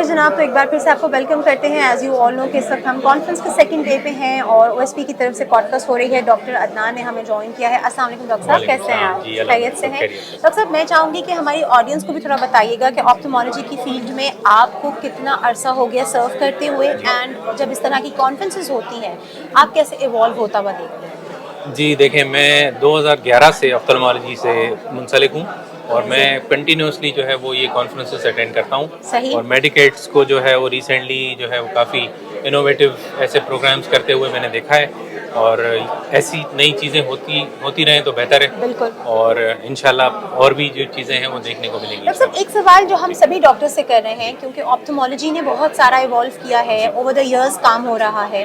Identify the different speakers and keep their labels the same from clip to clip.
Speaker 1: में जनाब, तो एक बार फिर से आपको वेलकम करते हैं। एज यू ऑल नो कि इस वक्त हम कॉन्फ्रेंस के सेकंड डे पे हैं और ओएसपी की तरफ से पॉडकास्ट हो रही है। डॉक्टर अदनान ने हमें ज्वाइन किया है। अस्सलाम वालेकुम डॉक्टर साहब, कैसे हैं आप? खैरियत से हैं? डॉक्टर साहब, मैं चाहूँगी कि हमारी ऑडियंस को भी थोड़ा बताइएगा कि ऑप्थेमोलॉजी की फील्ड में आपको कितना अरसा हो गया सर्व करते हुए, एंड जब इस तरह की कॉन्फ्रेंसेज होती हैं आप कैसे इवॉल्व होता हुआ देखते हैं?
Speaker 2: जी देखिए, मैं 2011 से ऑप्थेल्मोलॉजी से मुंसलिक हूँ और मैं कंटिन्यूसली जो है वो ये कॉन्फ्रेंसेस अटेंड करता हूँ।
Speaker 1: सही।
Speaker 2: और मेडिकेट्स को जो है वो रिसेंटली जो है वो काफ़ी इनोवेटिव ऐसे प्रोग्राम्स करते हुए मैंने देखा है और ऐसी नई चीज़ें होती रहें तो बेहतर है।
Speaker 1: बिल्कुल।
Speaker 2: और इंशाल्लाह और भी जो चीज़ें हैं वो देखने को मिलेंगी।
Speaker 1: डॉक्टर साहब, एक सवाल जो हम सभी डॉक्टर से कर रहे हैं, क्योंकि ऑप्थेमोलॉजी ने बहुत सारा इवॉल्व किया है, ओवर द इयर्स काम हो रहा है।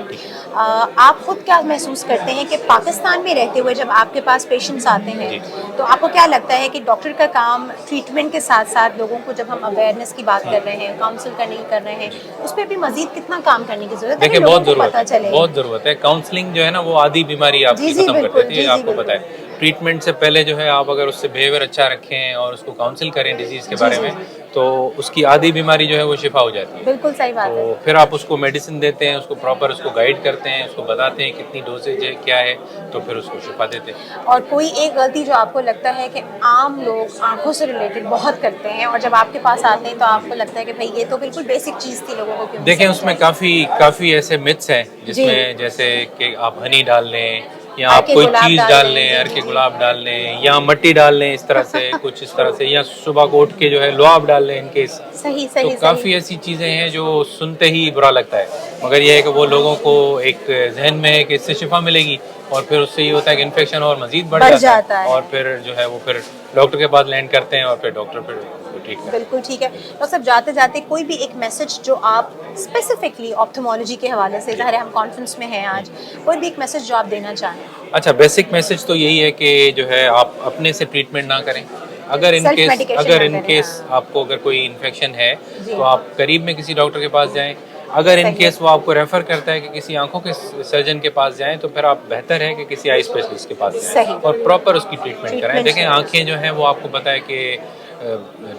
Speaker 1: आप खुद क्या महसूस करते हैं कि पाकिस्तान में रहते हुए जब आपके पास पेशेंट्स आते हैं तो आपको क्या लगता है कि डॉक्टर का काम ट्रीटमेंट के साथ साथ लोगों को, जब हम अवेयरनेस की बात कर रहे हैं, काउंसिल करने की कर रहे हैं, उस पर भी मजीद कितना काम करने की जरूरत है?
Speaker 2: देखिए,
Speaker 1: लोगों को पता चले।
Speaker 2: बहुत ज़रूरत है। काउंसलिंग जो है ना वो आधी बीमारी आपकी
Speaker 1: जी
Speaker 2: खत्म कर
Speaker 1: बिल्कुल,
Speaker 2: देती है, आपको पता है। ट्रीटमेंट से पहले जो है आप अगर उससे बिहेवियर अच्छा रखें और उसको काउंसिल करें डिजीज़ के बारे में, तो उसकी आधी बीमारी जो है वो शिफा हो जाती है।
Speaker 1: बिल्कुल सही बात है।
Speaker 2: तो फिर आप उसको मेडिसिन देते हैं, उसको प्रॉपर उसको गाइड करते हैं, उसको बताते हैं कितनी डोजेज है, क्या है, तो फिर उसको शिफा देते हैं।
Speaker 1: और कोई एक गलती जो आपको लगता है कि आम लोग आंखों से रिलेटेड बहुत करते हैं और जब आपके पास आते हैं तो आपको लगता है कि भाई ये तो बिल्कुल बेसिक चीज़ थी, लोगों को क्यों?
Speaker 2: देखें, उसमें काफ़ी ऐसे मिथ्स हैं जिसमें जैसे कि आप हनी डाल लें या आप कोई चीज़ डाल लें, अर के गुलाब डाल लें या मिट्टी डाल लें, इस तरह से कुछ इस तरह से, या सुबह को उठ के जो है लुआब डाल लें इनके।
Speaker 1: सही
Speaker 2: तो काफ़ी ऐसी चीज़ें हैं जो सुनते ही बुरा लगता है, मगर ये है कि वो लोगों को एक जहन में है कि इससे शिफा मिलेगी और फिर उससे ये होता है कि इन्फेक्शन और मजीद बढ़ जाता है और फिर जो है वो फिर डॉक्टर के पास लैंड करते हैं और फिर डॉक्टर फिर ठीक है।
Speaker 1: बिल्कुल ठीक है। तो सब जाते जाते कोई भी एक मैसेज जो आप स्पेसिफिकली ऑप्थेमोलॉजी के हवाले से, ज़ाहिर है हम कॉन्फ्रेंस में हैं आज, कोई भी एक मैसेज जो आप देना चाहें?
Speaker 2: अच्छा, बेसिक मैसेज तो यही है कि जो है आप अपने से ट्रीटमेंट ना करें। अगर इन केस आपको अगर कोई इन्फेक्शन है तो आप करीब में किसी डॉक्टर के पास जाएं। अगर इन केस वो आपको रेफर करता है कि किसी आंखों के सर्जन के पास जाएं, तो फिर आप बेहतर है कि किसी आई स्पेशलिस्ट के पास जाएं और प्रॉपर उसकी ट्रीटमेंट कराएं। देखें, आंखें जो हैं वो आपको पता है कि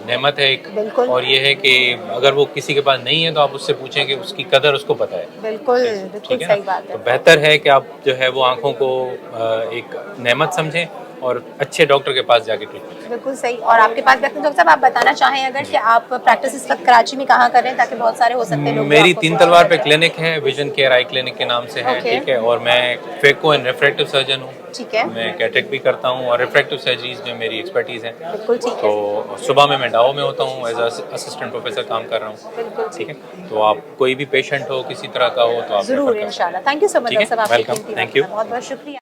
Speaker 2: नेमत है एक, और ये है कि अगर वो किसी के पास नहीं है तो आप उससे पूछें कि उसकी कदर उसको पता है।
Speaker 1: बिल्कुल
Speaker 2: ठीक है
Speaker 1: सही बात है।
Speaker 2: तो बेहतर है कि आप जो है वो आंखों को एक नेमत समझें और अच्छे डॉक्टर के पास जाके ट्रीटमेंट।
Speaker 1: बिल्कुल सही। और आपके पास डॉक्टर साहब, आप बताना चाहें अगर कि आप प्रैक्टिस इस वक्त कराची में कहाँ कर रहे हैं, ताकि बहुत सारे हो सकते हैं लोग।
Speaker 2: मेरी 3 तलवार पे क्लिनिक है, विजन केयर आई क्लिनिक के नाम से है। ठीक है, और मैं फेको एंड रिफ्रैक्टिव सर्जन हूँ। ठीक है, मैं कैटरेक्ट भी करता हूँ और रिफ्रैक्टिव सर्जरीज में मेरी एक्सपर्टीज है।
Speaker 1: बिल्कुल ठीक है।
Speaker 2: तो सुबह में मैं डाओ में होता हूँ, एज असिस्टेंट प्रोफेसर काम कर रहा हूँ।
Speaker 1: बिल्कुल
Speaker 2: ठीक है, तो आप कोई भी पेशेंट हो किसी तरह का हो तो आप
Speaker 1: जरूर इंशाल्लाह। Thank you so much doctor साहब,
Speaker 2: वेलकम, थैंक यू,
Speaker 1: बहुत बहुत शुक्रिया।